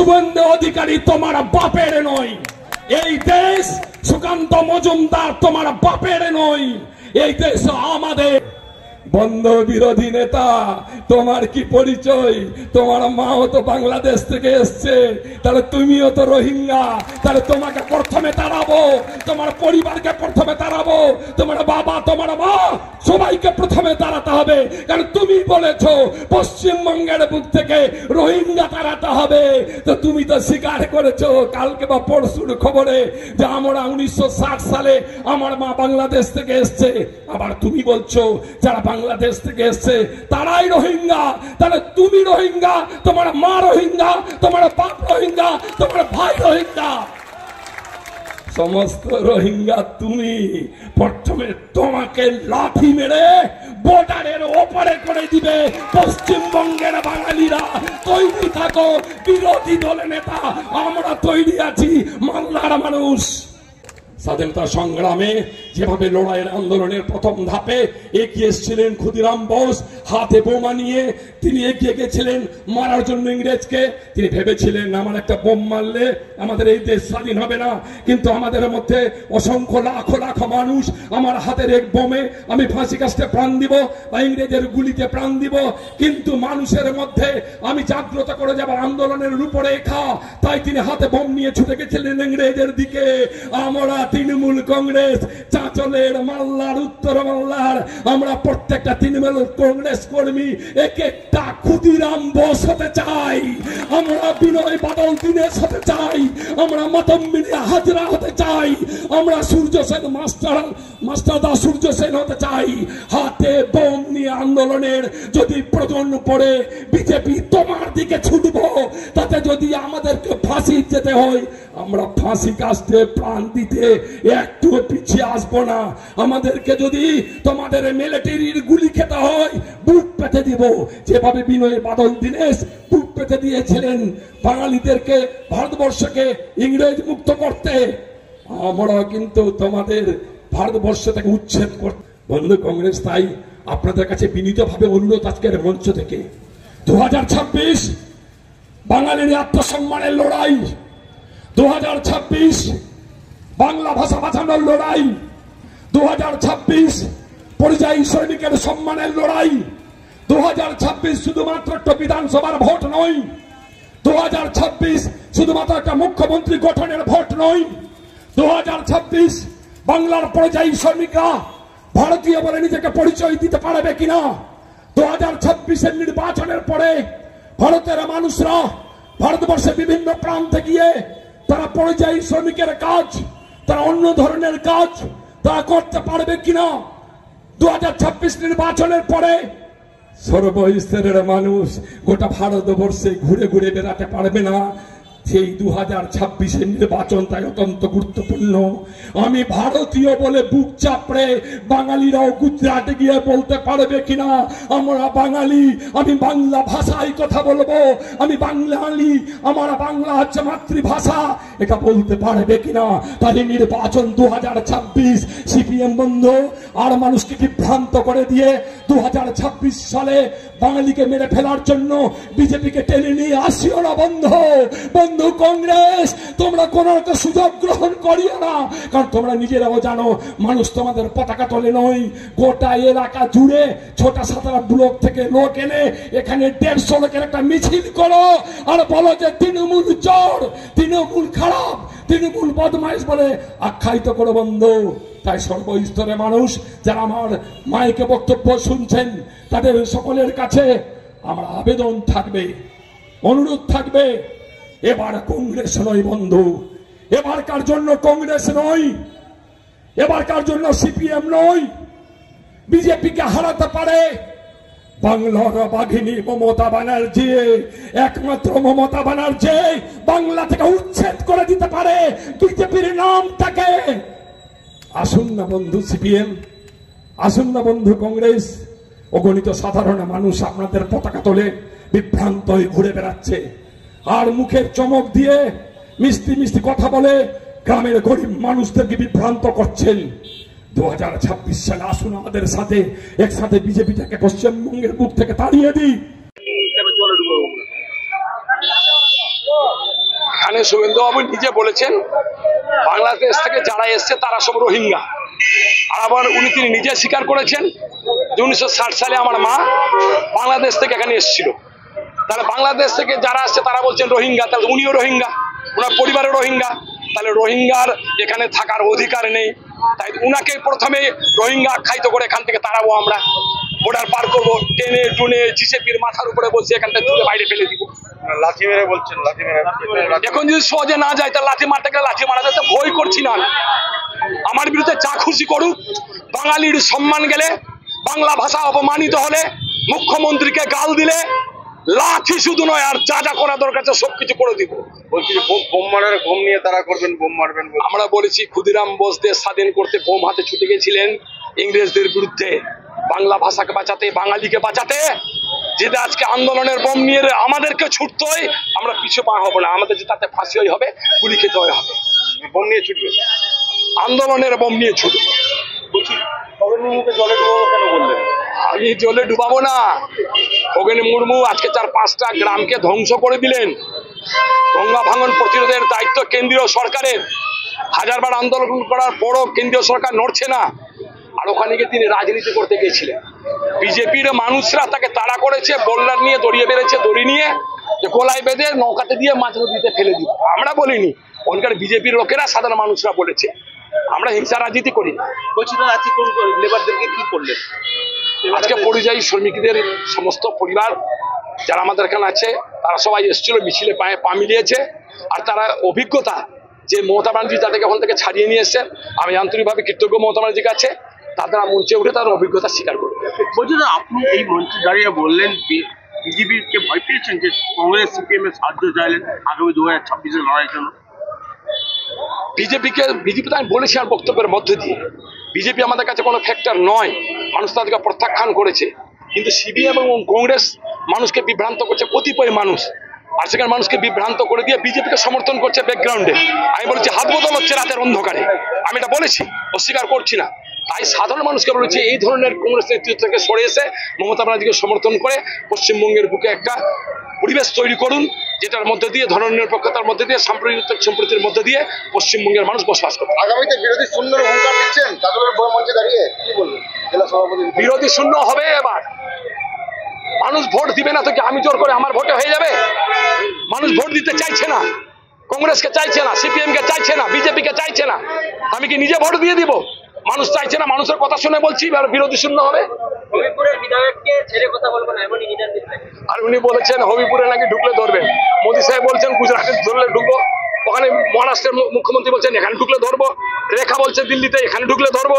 শুভেন্দু অধিকারী তোমার বাপের নয়, এই দেশ সুকান্ত মজুমদার তোমার বাপের নয়, এই দেশ আমাদের। বন্ধ বিরোধী নেতা, তোমার কি পরিচয়? তোমার মাও তো বাংলাদেশ থেকে এসছে, তাহলে তুমিও তো রোহিঙ্গা। তাহলে তোমাকে প্রথমে তাড়াবো, তোমার পরিবারকে প্রথমে তাড়াবো, তোমার বাবা তোমার মা সবাইকে প্রথমে তাড়াতে হবে। কারণ তুমি বলেছো পশ্চিমবঙ্গের বুক থেকে রোহিঙ্গা তাড়াতে হবে। তো তুমি তো স্বীকার করেছো কালকে বা পরশুর খবরে যে আমরা 1960 সালে আমার মা বাংলাদেশ থেকে এসছে। আবার তুমি বলছো যারা বাংলাদেশ থেকে এসছে তারাই রোহিঙ্গা। তাহলে তুমি রোহিঙ্গা, তোমার মা রোহিঙ্গা, তোমার বাপ রোহিঙ্গা, তোমার ভাই রোহিঙ্গা, সমস্ত রোহিঙ্গা তুমি। প্রথমে তোমাকে লাঠি মেরে বর্ডারের ওপারে করে দিবে পশ্চিমবঙ্গের বাঙালিরা। তৈরি থাকো বিরোধী দলের নেতা, আমরা তৈরি আছি। মালদার মানুষ স্বাধীনতা সংগ্রামে যেভাবে লড়াইয়ের আন্দোলনের প্রথম ধাপে এগিয়ে এসেছিলেন ক্ষুদিরাম বোস, হাতে বোমা নিয়ে তিনি এগিয়ে গেছিলেন মারার জন্য ইংরেজকে। তিনি ভেবেছিলেন আমার একটা বোম মারলে আমাদের এই দেশ স্বাধীন হবে না, কিন্তু আমাদের মধ্যে অসংখ্য লাখো লাখো মানুষ, আমার হাতের এক বোমে আমি ফাঁসি কাস্টে প্রাণ দিব বা ইংরেজের গুলিতে প্রাণ দিব, কিন্তু মানুষের মধ্যে আমি জাগ্রত করে যাব আন্দোলনের রূপরেখা। তাই তিনি হাতে বোম নিয়ে ছুটে গেছিলেন ইংরেজের দিকে। আমরা তৃণমূল কংগ্রেস, চাঁচলের, মাল্লার, উত্তর মাল্লার, আমরা প্রত্যেকটা তৃণমূল কংগ্রেস কর্মী এক একটা ক্ষুদিরাম বোস হতে চাই, আমরা বিনয় বাদল দীনেশ হতে চাই, আমরা মাতম মিলিয়া হাজরা হতে চাই, আমরা সূর্য সেন মাস্টারদা সূর্য সেন হতে চাই। হাতে বোম নিয়ে আন্দোলনের যদি প্রয়োজন পড়ে বিজেপি তোমার দিকে ছুটব, তাতে যদি আমাদেরকে ফাঁসি যেতে হয় আমরা ফাঁসি কাস্টে প্রাণ দিতে একটু পিছিয়ে আসবো না। আমাদেরকে যদি তোমাদের মিলিটারির গুলি খেতে হয় বুক পেতে দিব, যেভাবে বিনয় বাদল দীনেশ বুক পেতে দিয়েছিলেন বাঙালিদেরকে, ভারতবর্ষকে ইংরেজ মুক্ত করতে। আমরা কিন্তু তোমাদের ভারতবর্ষ থেকে উচ্ছেদ করতে। বন্ধু কংগ্রেস, তাই আপনাদের কাছে বিনীতভাবে অনুরোধ আজকের মঞ্চ থেকে, 2026 বাঙালির আত্মসম্মানের লড়াই, 2026 বাংলা ভাষা বাঁচানোর লড়াই, 2026 পরিযায়ী সৈনিকের সম্মানের লড়াই, 2026 শুধুমাত্র একটা বিধানসভার ভোট নয়, 2026 শুধুমাত্র একটা মুখ্যমন্ত্রী গঠনের ভোট নয়, 2026 বাংলার পরিযায়ী সৈনিকরা ভারতীয় বলে নিজেকে পরিচয় দিতে পারবে কিনা। 2026 নির্বাচনের পরে ভারতের মানুষরা ভারতবর্ষের বিভিন্ন প্রান্তে গিয়ে তারা পরিযায়ী শ্রমিকের কাজ, তারা অন্য ধরনের কাজ তারা করতে পারবে কিনা। 2026 নির্বাচনের পরে সর্বস্তরের মানুষ গোটা ভারতবর্ষে ঘুরে ঘুরে বেড়াতে পারবে না। সেই 2026 নির্বাচন তাই অত্যন্ত গুরুত্বপূর্ণ। আমি ভারতীয় বলে বুক চাপড়ে বাঙালিরাও গুজরাটে গিয়ে বলতে পারবে কিনা আমরা বাঙালি, আমি বাংলা ভাষায় কথা বলবো, আমি বাঙালি, আমার বাংলা হচ্ছে মাতৃভাষা, এটা বলতে পারবে কিনা। তাই নির্বাচন 2026 সিপিএম বন্ধ আর মানুষকে বিভ্রান্ত করে দিয়ে 2026 সালে বাঙালিকে মেরে ফেলার জন্য বিজেপিকে টেনে নিয়ে আসিও না বন্ধু। বন্ধু কংগ্রেস, তোমরা কোন একটা সুযোগ গ্রহণ করিও না, কারণ তোমরা নিজেরাও জানো মানুষ তোমাদের পতাকা তোলে নয়। গোটা এলাকা জুড়ে ছোটা সাতারা ব্লক থেকে লোক এনে এখানে 150 লোকের একটা মিছিল করো আর বলো যে তৃণমূল চোর, তৃণমূল খারাপ, তৃণমূল বদমাইশ বলে আখ্যায়িত করো বন্ধু। তাই সর্বস্তরের মানুষ যারা আমার মাইকে বক্তব্য শুনছেন তাদের সকলের কাছে আমার আবেদন থাকবে, অনুরোধ থাকবে, এবার কংগ্রেস নয় বন্ধু, এবারকার জন্য কংগ্রেস নয়, এবারকার জন্য সিপিএম নয়। বিজেপিকে হারাতে পারে বাংলার বাঘিনী মমতা ব্যানার্জি, একমাত্র মমতা ব্যানার্জি বাংলা থেকে উচ্ছেদ করে দিতে পারে বিজেপির নামটাকে। আসুন না বন্ধু সিপিএম, আসুন না বন্ধু কংগ্রেস, অগণিত সাধারণ মানুষ আপনাদের পতাকা তোলে বিভ্রান্ত হয়ে ঘুরে বেড়াচ্ছে আর মুখের চমক দিয়ে মিষ্টি মিষ্টি কথা বলে গ্রামের গরিব মানুষদেরকে বিভ্রান্ত করছেন। 2026 সালে আসুন আমাদের সাথে একসাথে বিজেপিটাকে পশ্চিমবঙ্গের বুক থেকে তাড়িয়ে দিই। এখানে শুভেন্দুবাবু নিজে বলেছেন বাংলাদেশ থেকে যারা এসছে তারা সব রোহিঙ্গা। আর আবার তিনি নিজে স্বীকার করেছেন যে 1960 সালে আমার মা বাংলাদেশ থেকে এখানে এসেছিল। তাহলে বাংলাদেশ থেকে যারা আসছে তারা বলছেন রোহিঙ্গা, তাহলে উনিও রোহিঙ্গা, ওনার পরিবারের রোহিঙ্গা। তাহলে রোহিঙ্গার এখানে থাকার অধিকার নেই, তাই উনাকে প্রথমে রোহিঙ্গা আখ্যায়িত করে এখান থেকে তাড়াবো, আমরা বর্ডার পার করবো, টেনে টুনে জিসেপির মাথার উপরে বসে এখান থেকে তুলে বাইরে ফেলে দিব। লাঠি মেরে বলছেন, লাঠি মেরে এখন যদি সহজে না যায় তা লাঠি মারতে গেলে লাঠি মারা যাচ্ছে, ভয় করছি না। আমার বিরুদ্ধে যা খুশি করুক, বাঙালির সম্মান গেলে, বাংলা ভাষা অপমানিত হলে, মুখ্যমন্ত্রীকে গাল দিলে লাঠি শুধু নয়, আর যা যা করা দরকার সবকিছু করে দিব। বলছি বোম মারার বোম নিয়ে তারা করবেন, বোম মারবেন। আমরা বলেছি ক্ষুদিরাম বোস দেশ স্বাধীন করতে বোম হাতে ছুটে গেছিলেন ইংরেজদের বিরুদ্ধে, বাংলা ভাষাকে বাঁচাতে, বাঙালিকে বাঁচাতে। যেটা আজকে আন্দোলনের বোম নিয়ে আমাদেরকে ছুটতে হয়, আমরা পিছু পা হবো না, আমাদের যে তাতে ফাঁসি হবে, গুলি খেতে হবে। বোম নিয়ে ছুটবে, আন্দোলনের বোম নিয়ে ছুটবে। বলছি মুখে জলে ডুবাবো কেন বললেন? আমি জলে ডুবাবো না। খগেন মুর্মু আজকে 4-5টা গ্রামকে ধ্বংস করে দিলেন। গঙ্গা ভাঙন প্রতিরোধের দায়িত্ব কেন্দ্রীয় সরকারের। হাজারবার আন্দোলন করার পরও কেন্দ্রীয় সরকার নড়ছে না। আর ওখানে গিয়ে তিনি রাজনীতি করতে গিয়েছিলেন। বিজেপির মানুষরা তাকে তাড়া করেছে, বোল্ডার নিয়ে দড়িয়ে বেড়েছে, দড়ি নিয়ে যে গোলায় বেঁধে নৌকাতে দিয়ে মাছ নদীতে ফেলে দিব। আমরা বলিনি, ওখানকার বিজেপির লোকেরা, সাধারণ মানুষরা বলেছে। আমরা হিংসা রাজনীতি করি। বলছি না, আজকে কোন লেবারদেরকে কি করলেন? আজকে পরিযায়ী শ্রমিকদের সমস্ত পরিবার যারা আমাদের এখানে আছে তারা সবাই এসেছিল, মিছিলে পায়ে পা মিলিয়েছে। আর তারা অভিজ্ঞতা যে মমতা ব্যানার্জি তাদেরকে ওখান থেকে ছাড়িয়ে নিয়ে এসছেন, আমি আন্তরিকভাবে কৃতজ্ঞ মমতা ব্যানার্জির কাছে। তারা মঞ্চে উঠে তার অভিজ্ঞতা স্বীকার করবে। বলছি না, আপনি এই মঞ্চে দাঁড়িয়ে বললেন বিজেপিকে ভয় পেয়েছেন যে কংগ্রেস সিপিএম এর সাহায্য চাইলেন আগামী 2026-এর লড়াইয়ের জন্য। বিজেপি তো আমি বলেছি আর বক্তব্যের মধ্যে দিয়ে, বিজেপি আমাদের কাছে কোনো ফ্যাক্টর নয়, মানুষ তাদেরকে প্রত্যাখ্যান করেছে। কিন্তু সিপিএম এবং কংগ্রেস মানুষকে বিভ্রান্ত করছে, কতিপয় মানুষ, আর সেখানে মানুষকে বিভ্রান্ত করে দিয়ে বিজেপিকে সমর্থন করছে ব্যাকগ্রাউন্ডে। আমি বলেছি হাত বদল হচ্ছে রাতের অন্ধকারে, আমি এটা বলেছি, অস্বীকার করছি না। তাই সাধারণ মানুষকে বলেছি এই ধরনের কংগ্রেস নেতৃত্ব থেকে সরে এসে মমতা ব্যানার্জিকে সমর্থন করে পশ্চিমবঙ্গের বুকে একটা পরিবেশ তৈরি করুন, যেটার মধ্যে দিয়ে ধর্মনিরপেক্ষতার মধ্যে দিয়ে সাম্প্রদায়িক সম্প্রীতির মধ্যে দিয়ে পশ্চিমবঙ্গের মানুষ বসবাস করবে। আগামীতে বিরোধী শূন্যের হুঙ্কার দিচ্ছেন, তাদের মঞ্চে দাঁড়িয়ে কি বলবেন জেলা সভাপতি? বিরোধী শূন্য হবে এবার। মানুষ ভোট দিবে না তো কি আমি জোর করে আমার ভোটে হয়ে যাবে? মানুষ ভোট দিতে চাইছে না, কংগ্রেসকে চাইছে না, সিপিএম কে চাইছে না, বিজেপি কে চাইছে না। আমি কি নিজে ভোট দিয়ে দিব? মানুষ চাইছে না, মানুষের কথা শুনে বলছি বিরোধী শূন্য হবে। আর উনি বলেছেন হবিপুরে নাকি ঢুকলে ধরবেন। মোদী সাহেব বলছেন গুজরাটে ধরলে ঢুকবো, ওখানে মহারাষ্ট্রের মুখ্যমন্ত্রী বলছেন এখানে ঢুকলে ধরবো, রেখা বলছে দিল্লিতে এখানে ঢুকলে ধরবো।